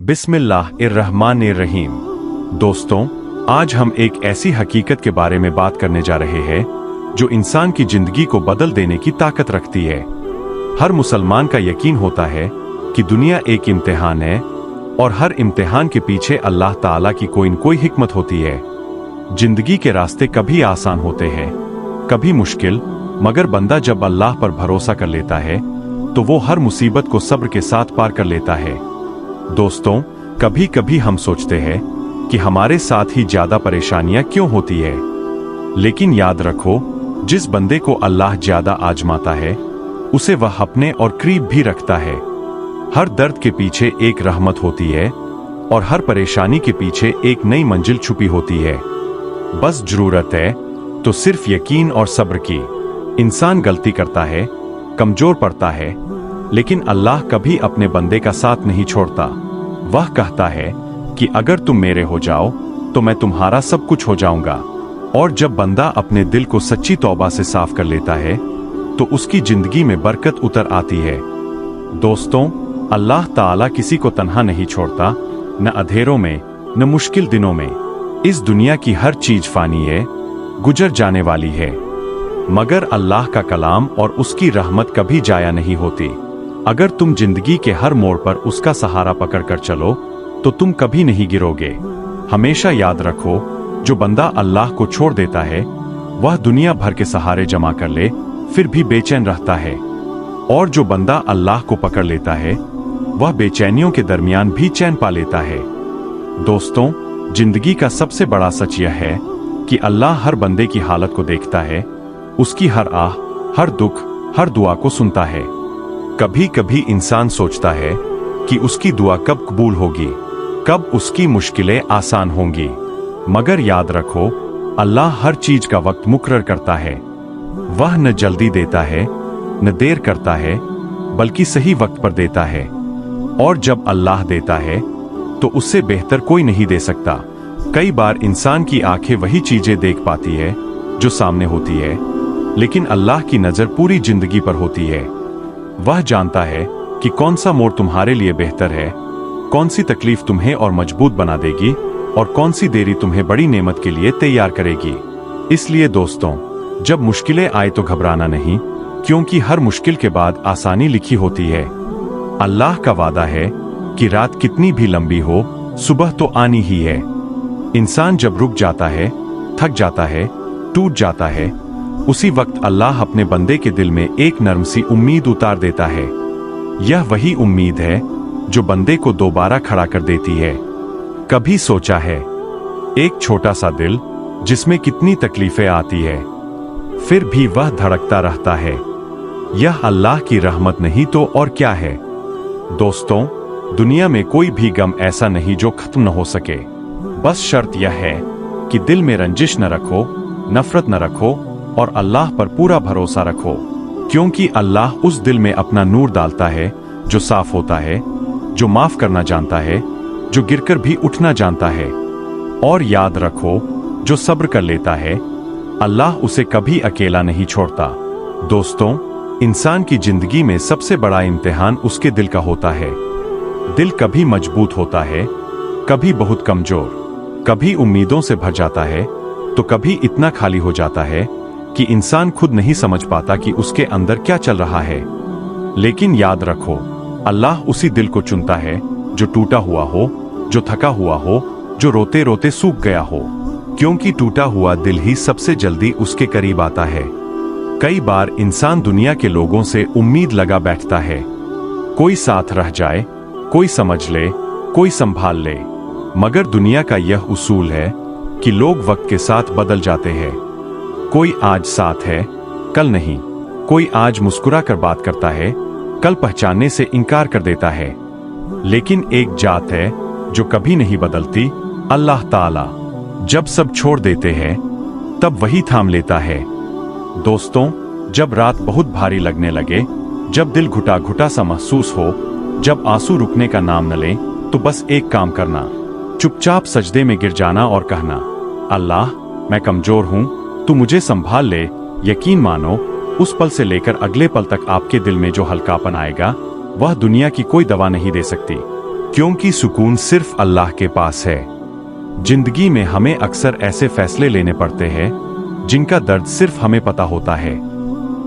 बिस्मिल्लाहिर्रहमानिर्रहीम। दोस्तों, आज हम एक ऐसी हकीकत के बारे में बात करने जा रहे हैं जो इंसान की जिंदगी को बदल देने की ताकत रखती है। हर मुसलमान का यकीन होता है कि दुनिया एक इम्तिहान है और हर इम्तिहान के पीछे अल्लाह ताला की कोई न कोई हिकमत होती है। जिंदगी के रास्ते कभी आसान होते हैं, कभी मुश्किल, मगर बंदा जब अल्लाह पर भरोसा कर लेता है तो वो हर मुसीबत को सब्र के साथ पार कर लेता है। दोस्तों, कभी कभी हम सोचते हैं कि हमारे साथ ही ज्यादा परेशानियां क्यों होती है, लेकिन याद रखो, जिस बंदे को अल्लाह ज्यादा आजमाता है उसे वह अपने और करीब भी रखता है। हर दर्द के पीछे एक रहमत होती है और हर परेशानी के पीछे एक नई मंजिल छुपी होती है। बस जरूरत है तो सिर्फ यकीन और सब्र की। इंसान गलती करता है, कमजोर पड़ता है, लेकिन अल्लाह कभी अपने बंदे का साथ नहीं छोड़ता। वह कहता है कि अगर तुम मेरे हो जाओ तो मैं तुम्हारा सब कुछ हो जाऊंगा। और जब बंदा अपने दिल को सच्ची तौबा से साफ कर लेता है तो उसकी जिंदगी में बरकत उतर आती है। दोस्तों, अल्लाह ताला किसी को तन्हा नहीं छोड़ता, न अंधेरों में न मुश्किल दिनों में। इस दुनिया की हर चीज फानी है, गुजर जाने वाली है, मगर अल्लाह का कलाम और उसकी रहमत कभी जाया नहीं होती। अगर तुम जिंदगी के हर मोड़ पर उसका सहारा पकड़कर चलो तो तुम कभी नहीं गिरोगे। हमेशा याद रखो, जो बंदा अल्लाह को छोड़ देता है वह दुनिया भर के सहारे जमा कर ले फिर भी बेचैन रहता है, और जो बंदा अल्लाह को पकड़ लेता है वह बेचैनियों के दरमियान भी चैन पा लेता है। दोस्तों, जिंदगी का सबसे बड़ा सच यह है कि अल्लाह हर बंदे की हालत को देखता है, उसकी हर आह, हर दुख, हर दुआ को सुनता है। कभी कभी इंसान सोचता है कि उसकी दुआ कब कबूल होगी, कब उसकी मुश्किलें आसान होंगी, मगर याद रखो, अल्लाह हर चीज का वक्त मुकर्रर करता है। वह न जल्दी देता है न देर करता है, बल्कि सही वक्त पर देता है। और जब अल्लाह देता है तो उससे बेहतर कोई नहीं दे सकता। कई बार इंसान की आंखें वही चीजें देख पाती है जो सामने होती है, लेकिन अल्लाह की नजर पूरी जिंदगी पर होती है। वह जानता है कि कौन सा मोड़ तुम्हारे लिए बेहतर है, कौन सी तकलीफ तुम्हें और मजबूत बना देगी और कौन सी देरी तुम्हें बड़ी नेमत के लिए तैयार करेगी। इसलिए दोस्तों, जब मुश्किलें आए तो घबराना नहीं, क्योंकि हर मुश्किल के बाद आसानी लिखी होती है। अल्लाह का वादा है कि रात कितनी भी लंबी हो, सुबह तो आनी ही है। इंसान जब रुक जाता है, थक जाता है, टूट जाता है, उसी वक्त अल्लाह अपने बंदे के दिल में एक नरम सी उम्मीद उतार देता है। यह वही उम्मीद है जो बंदे को दोबारा खड़ा कर देती है। कभी सोचा है, एक छोटा सा दिल जिसमें कितनी तकलीफें आती है, फिर भी वह धड़कता रहता है। यह अल्लाह की रहमत नहीं तो और क्या है। दोस्तों, दुनिया में कोई भी गम ऐसा नहीं जो खत्म न हो सके। बस शर्त यह है कि दिल में रंजिश न रखो, नफरत न रखो और अल्लाह पर पूरा भरोसा रखो, क्योंकि अल्लाह उस दिल में अपना नूर डालता है जो साफ होता है, जो माफ करना जानता है, जो गिरकर भी उठना जानता है। और याद रखो, जो सब्र कर लेता है अल्लाह उसे कभी अकेला नहीं छोड़ता। दोस्तों, इंसान की जिंदगी में सबसे बड़ा इम्तिहान उसके दिल का होता है। दिल कभी मजबूत होता है, कभी बहुत कमजोर, कभी उम्मीदों से भर जाता है तो कभी इतना खाली हो जाता है कि इंसान खुद नहीं समझ पाता कि उसके अंदर क्या चल रहा है। लेकिन याद रखो, अल्लाह उसी दिल को चुनता है जो टूटा हुआ हो, जो थका हुआ हो, जो रोते रोते सूख गया हो, क्योंकि टूटा हुआ दिल ही सबसे जल्दी उसके करीब आता है। कई बार इंसान दुनिया के लोगों से उम्मीद लगा बैठता है, कोई साथ रह जाए, कोई समझ ले, कोई संभाल ले, मगर दुनिया का यह उसूल है कि लोग वक्त के साथ बदल जाते हैं। कोई आज साथ है, कल नहीं। कोई आज मुस्कुरा कर बात करता है, कल पहचानने से इनकार कर देता है। लेकिन एक जात है जो कभी नहीं बदलती, अल्लाह ताला। जब सब छोड़ देते हैं तब वही थाम लेता है। दोस्तों, जब रात बहुत भारी लगने लगे, जब दिल घुटा घुटा सा महसूस हो, जब आंसू रुकने का नाम न लें, तो बस एक काम करना, चुपचाप सजदे में गिर जाना और कहना, अल्लाह, मैं कमजोर हूं, तू मुझे संभाल ले। यकीन मानो, उस पल से लेकर अगले पल तक आपके दिल में जो हल्कापन आएगा वह दुनिया की कोई दवा नहीं दे सकती। क्योंकि सुकून सिर्फ अल्लाह के पास है। जिंदगी में हमें अक्सर ऐसे फैसले लेने पड़ते हैं जिनका दर्द सिर्फ हमें पता होता है,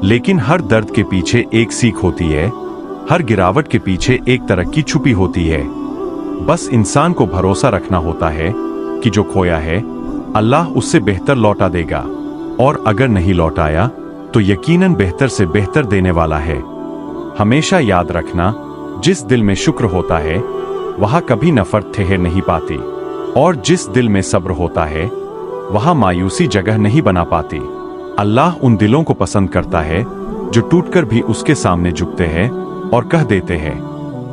लेकिन हर दर्द के पीछे एक सीख होती है, हर गिरावट के पीछे एक तरक्की छुपी होती है। बस इंसान को भरोसा रखना होता है कि जो खोया है अल्लाह उससे बेहतर लौटा देगा, और अगर नहीं लौटाया तो यकीनन बेहतर से बेहतर देने वाला है। हमेशा याद रखना, जिस दिल में शुक्र होता है वहां कभी नफरत ठहर नहीं पाती, और जिस दिल में सब्र होता है वहां मायूसी जगह नहीं बना पाती। अल्लाह उन दिलों को पसंद करता है जो टूटकर भी उसके सामने झुकते हैं और कह देते हैं,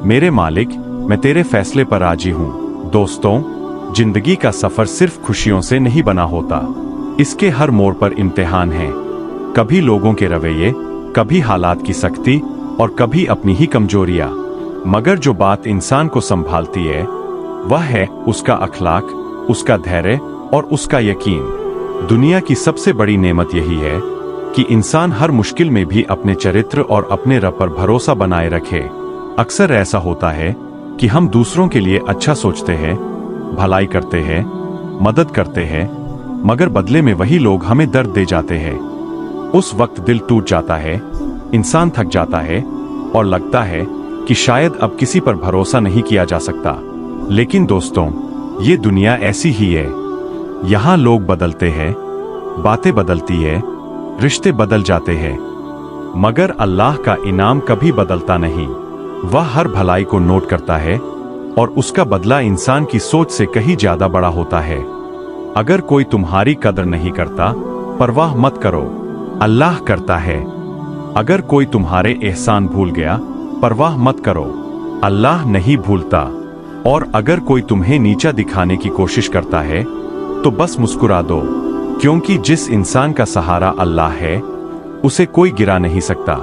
मेरे मालिक, मैं तेरे फैसले पर राजी हूं। दोस्तों, जिंदगी का सफर सिर्फ खुशियों से नहीं बना होता, इसके हर मोड़ पर इम्तिहान है। कभी लोगों के रवैये, कभी हालात की सख्ती, और कभी अपनी ही कमजोरियां। मगर जो बात इंसान को संभालती है वह है उसका अखलाक, उसका धैर्य और उसका यकीन। दुनिया की सबसे बड़ी नेमत यही है कि इंसान हर मुश्किल में भी अपने चरित्र और अपने रब पर भरोसा बनाए रखे। अक्सर ऐसा होता है कि हम दूसरों के लिए अच्छा सोचते हैं, भलाई करते हैं, मदद करते हैं, मगर बदले में वही लोग हमें दर्द दे जाते हैं। उस वक्त दिल टूट जाता है, इंसान थक जाता है और लगता है कि शायद अब किसी पर भरोसा नहीं किया जा सकता। लेकिन दोस्तों, ये दुनिया ऐसी ही है। यहाँ लोग बदलते हैं, बातें बदलती है, रिश्ते बदल जाते हैं, मगर अल्लाह का इनाम कभी बदलता नहीं। वह हर भलाई को नोट करता है और उसका बदला इंसान की सोच से कहीं ज्यादा बड़ा होता है। अगर कोई तुम्हारी कदर नहीं करता, परवाह मत करो, अल्लाह करता है। अगर कोई तुम्हारे एहसान भूल गया, परवाह मत करो, अल्लाह नहीं भूलता। और अगर कोई तुम्हें नीचा दिखाने की कोशिश करता है तो बस मुस्कुरा दो, क्योंकि जिस इंसान का सहारा अल्लाह है उसे कोई गिरा नहीं सकता।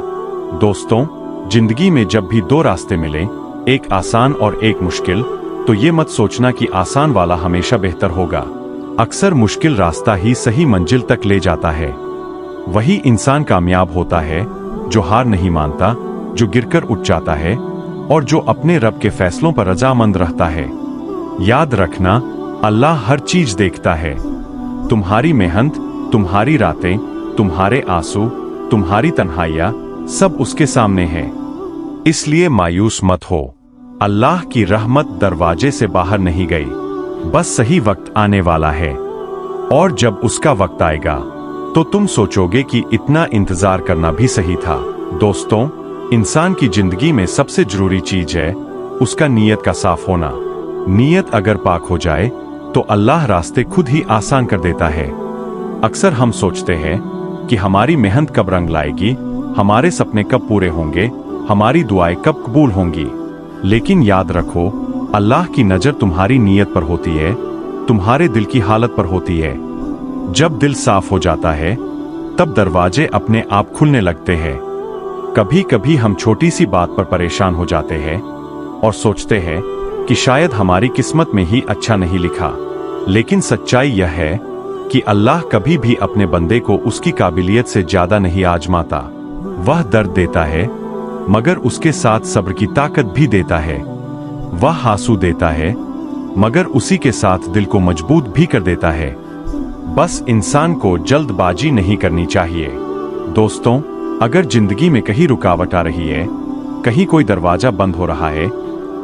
दोस्तों, जिंदगी में जब भी दो रास्ते मिले, एक आसान और एक मुश्किल, तो ये मत सोचना कि आसान वाला हमेशा बेहतर होगा। अक्सर मुश्किल रास्ता ही सही मंजिल तक ले जाता है। वही इंसान कामयाब होता है जो हार नहीं मानता, जो गिरकर उठ जाता है और जो अपने रब के फैसलों पर रजामंद रहता है। याद रखना, अल्लाह हर चीज देखता है। तुम्हारी मेहनत, तुम्हारी रातें, तुम्हारे आंसू, तुम्हारी तन्हाइयां, सब उसके सामने है। इसलिए मायूस मत हो। अल्लाह की रहमत दरवाजे से बाहर नहीं गई, बस सही वक्त आने वाला है। और जब उसका वक्त आएगा तो तुम सोचोगे कि इतना इंतजार करना भी सही था। दोस्तों, इंसान की जिंदगी में सबसे जरूरी चीज है उसका नीयत का साफ होना। नीयत अगर पाक हो जाए तो अल्लाह रास्ते खुद ही आसान कर देता है। अक्सर हम सोचते हैं कि हमारी मेहनत कब रंग लाएगी, हमारे सपने कब पूरे होंगे, हमारी दुआएं कब कबूल होंगी। लेकिन याद रखो, अल्लाह की नजर तुम्हारी नीयत पर होती है, तुम्हारे दिल की हालत पर होती है। जब दिल साफ हो जाता है तब दरवाजे अपने आप खुलने लगते हैं। कभी कभी हम छोटी सी बात पर परेशान हो जाते हैं और सोचते हैं कि शायद हमारी किस्मत में ही अच्छा नहीं लिखा। लेकिन सच्चाई यह है कि अल्लाह कभी भी अपने बंदे को उसकी काबिलियत से ज्यादा नहीं आजमाता। वह दर्द देता है मगर उसके साथ सब्र की ताकत भी देता है। वह आंसू देता है मगर उसी के साथ दिल को मजबूत भी कर देता है। बस इंसान को जल्दबाजी नहीं करनी चाहिए। दोस्तों, अगर जिंदगी में कहीं रुकावट आ रही है, कहीं कोई दरवाजा बंद हो रहा है,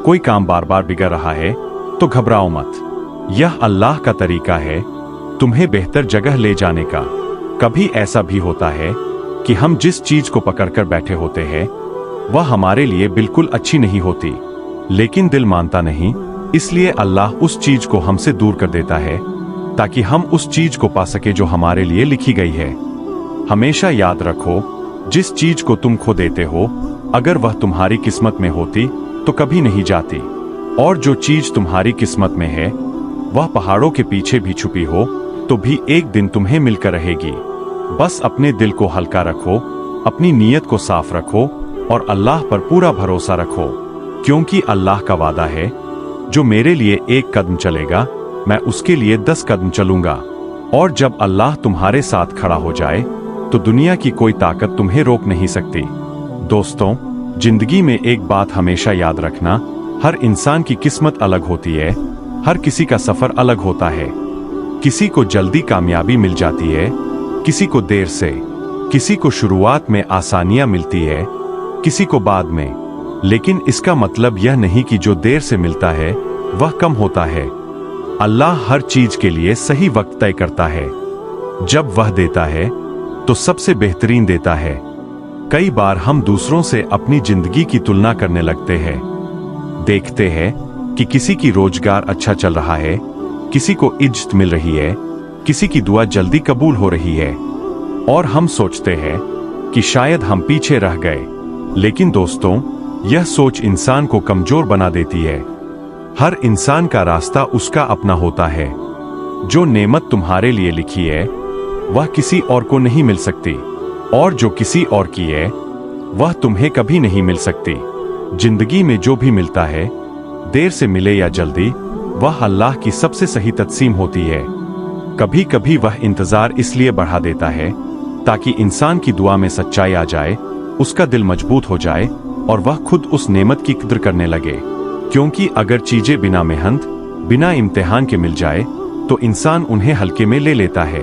कोई काम बार बार बिगड़ रहा है, तो घबराओ मत। यह अल्लाह का तरीका है तुम्हें बेहतर जगह ले जाने का। कभी ऐसा भी होता है कि हम जिस चीज को पकड़कर बैठे होते हैं वह हमारे लिए बिल्कुल अच्छी नहीं होती, लेकिन दिल मानता नहीं, इसलिए अल्लाह उस चीज को हमसे दूर कर देता है ताकि हम उस चीज को पा सके जो हमारे लिए लिखी गई है। हमेशा याद रखो, जिस चीज को तुम खो देते हो, अगर वह तुम्हारी किस्मत में होती तो कभी नहीं जाती, और जो चीज तुम्हारी किस्मत में है वह पहाड़ों के पीछे भी छुपी हो तो भी एक दिन तुम्हें मिलकर रहेगी। बस अपने दिल को हल्का रखो, अपनी नीयत को साफ रखो और अल्लाह पर पूरा भरोसा रखो, क्योंकि अल्लाह का वादा है, जो मेरे लिए एक कदम चलेगा मैं उसके लिए 10 कदम चलूंगा। और जब अल्लाह तुम्हारे साथ खड़ा हो जाए तो दुनिया की कोई ताकत तुम्हें रोक नहीं सकती। दोस्तों, जिंदगी में एक बात हमेशा याद रखना, हर इंसान की किस्मत अलग होती है, हर किसी का सफर अलग होता है। किसी को जल्दी कामयाबी मिल जाती है, किसी को देर से, किसी को शुरुआत में आसानियां मिलती है, किसी को बाद में। लेकिन इसका मतलब यह नहीं कि जो देर से मिलता है वह कम होता है। अल्लाह हर चीज के लिए सही वक्त तय करता है। जब वह देता है तो सबसे बेहतरीन देता है। कई बार हम दूसरों से अपनी जिंदगी की तुलना करने लगते हैं। देखते हैं कि किसी की रोजगार अच्छा चल रहा है, किसी को इज्जत मिल रही है, किसी की दुआ जल्दी कबूल हो रही है, और हम सोचते हैं कि शायद हम पीछे रह गए। लेकिन दोस्तों, यह सोच इंसान को कमजोर बना देती है। हर इंसान का रास्ता उसका अपना होता है। जो नेमत तुम्हारे लिए लिखी है वह किसी और को नहीं मिल सकती, और जो किसी और की है वह तुम्हें कभी नहीं मिल सकती। जिंदगी में जो भी मिलता है, देर से मिले या जल्दी, वह अल्लाह की सबसे सही तक़सीम होती है। कभी कभी वह इंतजार इसलिए बढ़ा देता है ताकि इंसान की दुआ में सच्चाई आ जाए, उसका दिल मजबूत हो जाए और वह खुद उस नेमत की कदर करने लगे। क्योंकि अगर चीजें बिना मेहनत, बिना इम्तिहान के मिल जाए तो इंसान उन्हें हल्के में ले लेता है।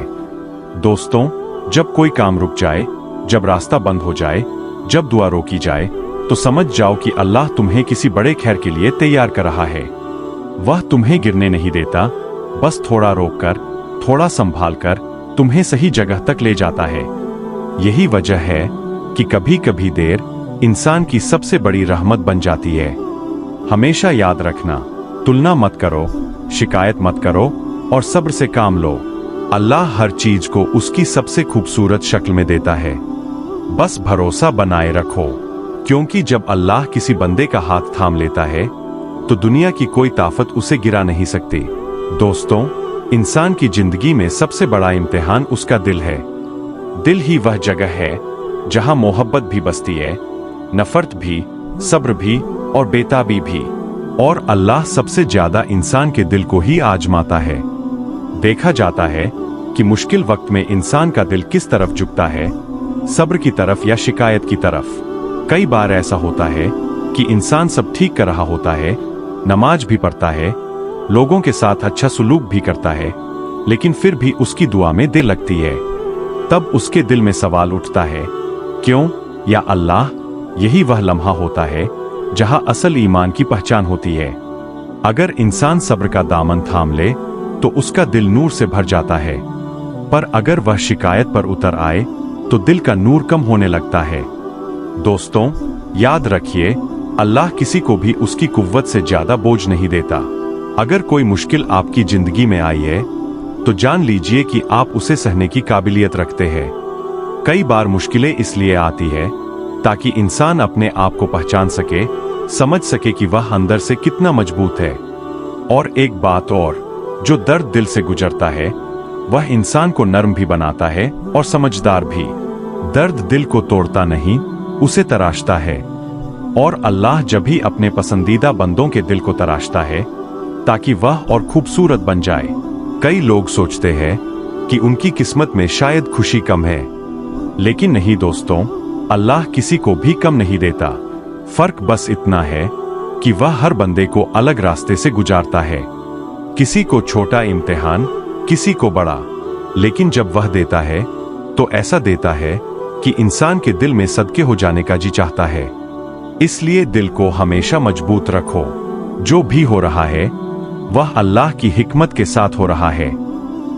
दोस्तों, जब कोई काम रुक जाए, जब रास्ता बंद हो जाए, जब दुआ रोकी जाए, तो समझ जाओ कि अल्लाह तुम्हें किसी बड़े खैर के लिए तैयार कर रहा है। वह तुम्हें गिरने नहीं देता, बस थोड़ा रोककर, थोड़ा संभाल कर तुम्हें सही जगह तक ले जाता है। यही वजह है कि कभी कभी देर इंसान की सबसे बड़ी रहमत बन जाती है। हमेशा याद रखना, तुलना मत करो, शिकायत मत करो और सब्र से काम लो। अल्लाह हर चीज को उसकी सबसे खूबसूरत शक्ल में देता है। बस भरोसा बनाए रखो, क्योंकि जब अल्लाह किसी बंदे का हाथ थाम लेता है तो दुनिया की कोई ताकत उसे गिरा नहीं सकती। दोस्तों, इंसान की जिंदगी में सबसे बड़ा इम्तिहान उसका दिल है। दिल ही वह जगह है जहां मोहब्बत भी बसती है, नफरत भी, सब्र भी और बेताबी भी। और अल्लाह सबसे ज्यादा इंसान के दिल को ही आजमाता है। देखा जाता है कि मुश्किल वक्त में इंसान का दिल किस तरफ झुकता है, सब्र की तरफ या शिकायत की तरफ। कई बार ऐसा होता है कि इंसान सब ठीक कर रहा होता है, नमाज भी पढ़ता है, लोगों के साथ अच्छा सुलूक भी करता है, लेकिन फिर भी उसकी दुआ में देर लगती है। तब उसके दिल में सवाल उठता है, क्यों? या अल्लाह? यही वह लम्हा होता है जहां असल ईमान की पहचान होती है। अगर इंसान सब्र का दामन थाम ले तो उसका दिल नूर से भर जाता है, पर अगर वह शिकायत पर उतर आए तो दिल का नूर कम होने लगता है। दोस्तों, याद रखिए, अल्लाह किसी को भी उसकी कुव्वत से ज्यादा बोझ नहीं देता। अगर कोई मुश्किल आपकी जिंदगी में आई है तो जान लीजिए कि आप उसे सहने की काबिलियत रखते हैं। कई बार मुश्किलें इसलिए आती है ताकि इंसान अपने आप को पहचान सके, समझ सके कि वह अंदर से कितना मजबूत है। और एक बात और, जो दर्द दिल से गुजरता है वह इंसान को नर्म भी बनाता है और समझदार भी। दर्द दिल को तोड़ता नहीं, उसे तराशता है। और अल्लाह जब भी अपने पसंदीदा बंदों के दिल को तराशता है ताकि वह और खूबसूरत बन जाए। कई लोग सोचते हैं कि उनकी किस्मत में शायद खुशी कम है, लेकिन नहीं दोस्तों, अल्लाह किसी को भी कम नहीं देता। फर्क बस इतना है कि वह हर बंदे को अलग रास्ते से गुजारता है। किसी को छोटा इम्तिहान, किसी को बड़ा, लेकिन जब वह देता है तो ऐसा देता है कि इंसान के दिल में सदके हो जाने का जी चाहता है। इसलिए दिल को हमेशा मजबूत रखो। जो भी हो रहा है वह अल्लाह की हिकमत के साथ हो रहा है।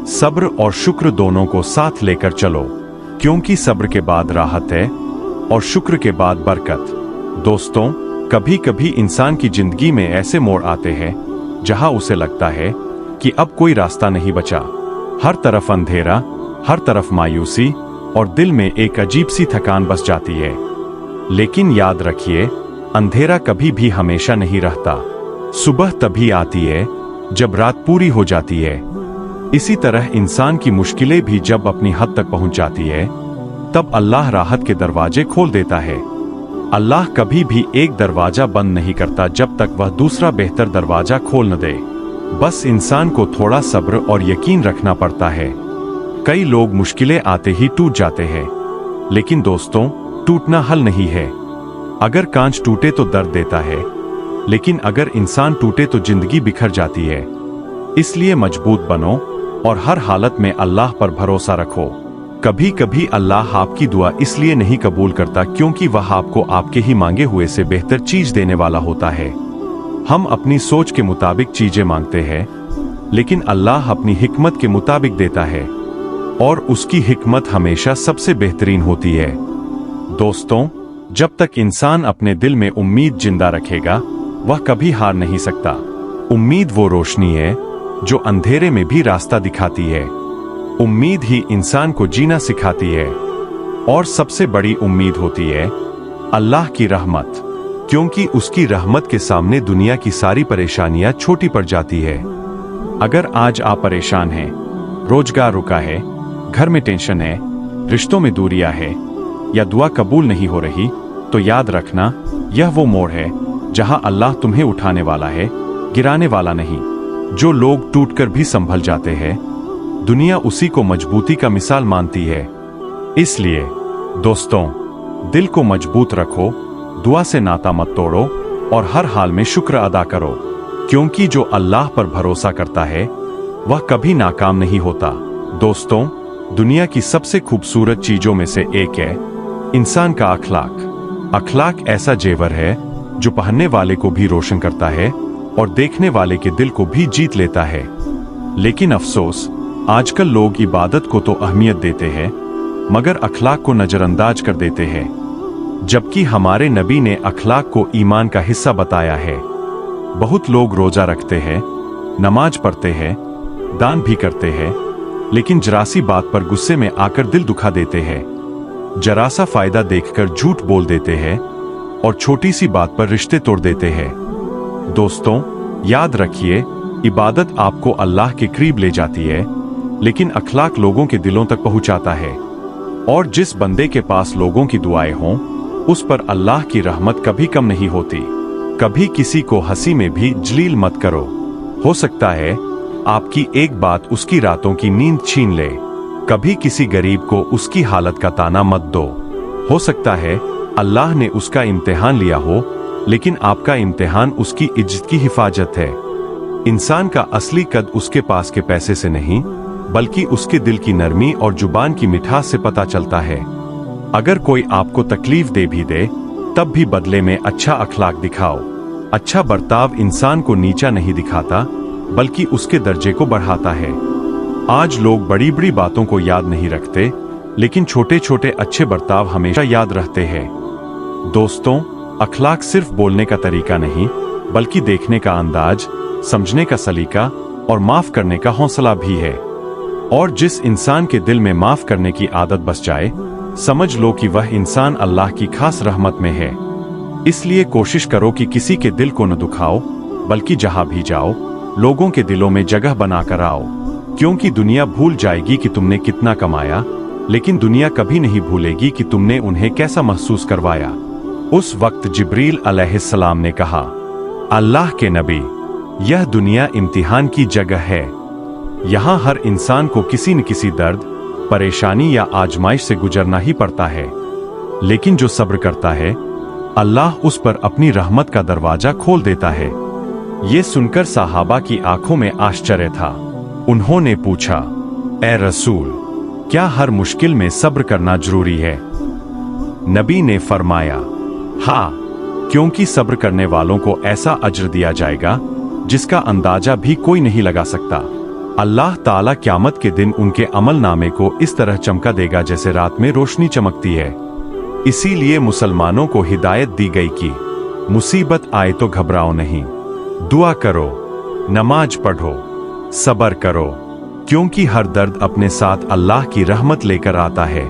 सब्र और शुक्र दोनों को साथ लेकर चलो, क्योंकि सब्र के बाद राहत है और शुक्र के बाद बरकत। दोस्तों, कभी कभी इंसान की जिंदगी में ऐसे मोड़ आते हैं जहां उसे लगता है कि अब कोई रास्ता नहीं बचा। हर तरफ अंधेरा, हर तरफ मायूसी और दिल में एक अजीब सी थकान बस जाती है। लेकिन याद रखिए, अंधेरा कभी भी हमेशा नहीं रहता। सुबह तभी आती है जब रात पूरी हो जाती है। इसी तरह इंसान की मुश्किलें भी जब अपनी हद तक पहुंच जाती है तब अल्लाह राहत के दरवाजे खोल देता है। अल्लाह कभी भी एक दरवाजा बंद नहीं करता जब तक वह दूसरा बेहतर दरवाजा खोल न दे। बस इंसान को थोड़ा सब्र और यकीन रखना पड़ता है। कई लोग मुश्किलें आते ही टूट जाते हैं, लेकिन दोस्तों, टूटना हल नहीं है। अगर कांच टूटे तो दर्द देता है, लेकिन अगर इंसान टूटे तो जिंदगी बिखर जाती है। इसलिए मजबूत बनो और हर हालत में अल्लाह पर भरोसा रखो। कभी कभी अल्लाह आपकी दुआ इसलिए नहीं कबूल करता क्योंकि वह आपको आपके ही मांगे हुए से बेहतर चीज देने वाला होता है। हम अपनी सोच के मुताबिक चीजें मांगते हैं, लेकिन अल्लाह अपनी हिकमत के मुताबिक देता है और उसकी हिकमत हमेशा सबसे बेहतरीन होती है। दोस्तों, जब तक इंसान अपने दिल में उम्मीद जिंदा रखेगा, वह कभी हार नहीं सकता। उम्मीद वो रोशनी है जो अंधेरे में भी रास्ता दिखाती है। उम्मीद ही इंसान को जीना सिखाती है और सबसे बड़ी उम्मीद होती है अल्लाह की रहमत, क्योंकि उसकी रहमत के सामने दुनिया की सारी परेशानियां छोटी पड़ जाती है। अगर आज आप परेशान हैं, रोजगार रुका है, घर में टेंशन है, रिश्तों में दूरियां है या दुआ कबूल नहीं हो रही, तो याद रखना, यह वो मोड़ है जहां अल्लाह तुम्हें उठाने वाला है, गिराने वाला नहीं। जो लोग टूटकर भी संभल जाते हैं, दुनिया उसी को मजबूती का मिसाल मानती है। इसलिए दोस्तों, दिल को मजबूत रखो, दुआ से नाता मत तोड़ो और हर हाल में शुक्र अदा करो, क्योंकि जो अल्लाह पर भरोसा करता है वह कभी नाकाम नहीं होता। दोस्तों, दुनिया की सबसे खूबसूरत चीजों में से एक है इंसान का अखलाक। अखलाक ऐसा जेवर है जो पहनने वाले को भी रोशन करता है और देखने वाले के दिल को भी जीत लेता है। लेकिन अफसोस, आजकल लोग इबादत को तो अहमियत देते हैं मगर अखलाक को नजरअंदाज कर देते हैं, जबकि हमारे नबी ने अखलाक को ईमान का हिस्सा बताया है। बहुत लोग रोजा रखते हैं, नमाज पढ़ते हैं, दान भी करते हैं, लेकिन जरा सी बात पर गुस्से में आकर दिल दुखा देते हैं, जरा सा फायदा देखकर झूठ बोल देते हैं और छोटी सी बात पर रिश्ते तोड़ देते हैं। दोस्तों, याद रखिए, इबादत आपको अल्लाह के करीब ले जाती है, लेकिन अखलाक लोगों के दिलों तक पहुंचाता है। और जिस बंदे के पास लोगों की दुआएं हों, उस पर अल्लाह की रहमत कभी कम नहीं होती। कभी किसी को हंसी में भी जलील मत करो। हो सकता है आपकी एक बात उसकी रातों की नींद छीन ले। कभी किसी गरीब को उसकी हालत का ताना मत दो। हो सकता है अल्लाह ने उसका इम्तिहान लिया हो, लेकिन आपका इम्तिहान उसकी इज्जत की हिफाजत है। इंसान का असली कद उसके पास के पैसे से नहीं, बल्कि उसके दिल की नरमी और जुबान की मिठास से पता चलता है। अगर कोई आपको तकलीफ दे भी दे, तब भी बदले में अच्छा अखलाक दिखाओ। अच्छा बर्ताव इंसान को नीचा नहीं दिखाता, बल्कि उसके दर्जे को बढ़ाता है। आज लोग बड़ी बड़ी बातों को याद नहीं रखते, लेकिन छोटे छोटे अच्छे बर्ताव हमेशा याद रहते हैं। दोस्तों, अखलाक सिर्फ बोलने का तरीका नहीं, बल्कि देखने का अंदाज, समझने का सलीका और माफ करने का हौसला भी है। और जिस इंसान के दिल में माफ करने की आदत बस जाए, समझ लो कि वह इंसान अल्लाह की खास रहमत में है। इसलिए कोशिश करो कि किसी के दिल को न दुखाओ, बल्कि जहां भी जाओ, लोगों के दिलों में जगह बनाकर आओ। क्योंकि दुनिया भूल जाएगी कि तुमने कितना कमाया, लेकिन दुनिया कभी नहीं भूलेगी कि तुमने उन्हें कैसा महसूस करवाया। उस वक्त जिब्रील अलैहिस्सलाम ने कहा, अल्लाह के नबी, यह दुनिया इम्तिहान की जगह है। यहाँ हर इंसान को किसी न किसी दर्द, परेशानी या आजमाइश से गुजरना ही पड़ता है, लेकिन जो सब्र करता है, अल्लाह उस पर अपनी रहमत का दरवाजा खोल देता है। ये सुनकर सहाबा की आंखों में आश्चर्य था। उन्होंने पूछा, ए रसूल, क्या हर मुश्किल में सब्र करना जरूरी है? नबी ने फरमाया, हाँ, क्योंकि सब्र करने वालों को ऐसा अज्र दिया जाएगा जिसका अंदाजा भी कोई नहीं लगा सकता। अल्लाह ताला क़यामत के दिन उनके अमल नामे को इस तरह चमका देगा जैसे रात में रोशनी चमकती है। इसीलिए मुसलमानों को हिदायत दी गई कि मुसीबत आए तो घबराओ नहीं, दुआ करो, नमाज पढ़ो, सब्र करो, क्योंकि हर दर्द अपने साथ अल्लाह की रहमत लेकर आता है।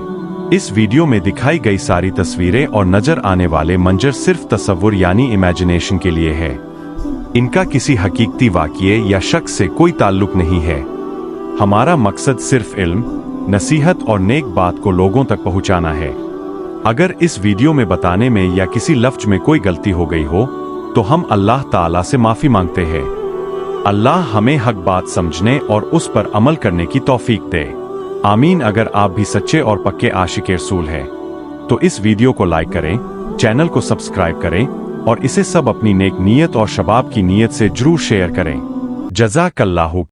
इस वीडियो में दिखाई गई सारी तस्वीरें और नजर आने वाले मंजर सिर्फ तसव्वुर यानी इमेजिनेशन के लिए है। इनका किसी हकीकती वाक़ये या शख्स से कोई ताल्लुक नहीं है। हमारा मकसद सिर्फ इल्म, नसीहत और नेक बात को लोगों तक पहुंचाना है। अगर इस वीडियो में बताने में या किसी लफ्ज में कोई गलती हो गई हो, तो हम अल्लाह ताला से माफी मांगते हैं। अल्लाह हमें हक बात समझने और उस पर अमल करने की तौफीक दे। आमीन। अगर आप भी सच्चे और पक्के आशिक रसूल हैं, तो इस वीडियो को लाइक करें, चैनल को सब्सक्राइब करें اور اسے سب اپنی نیک نیت اور شباب کی نیت سے ضرور شیئر کریں۔ جزاک اللہ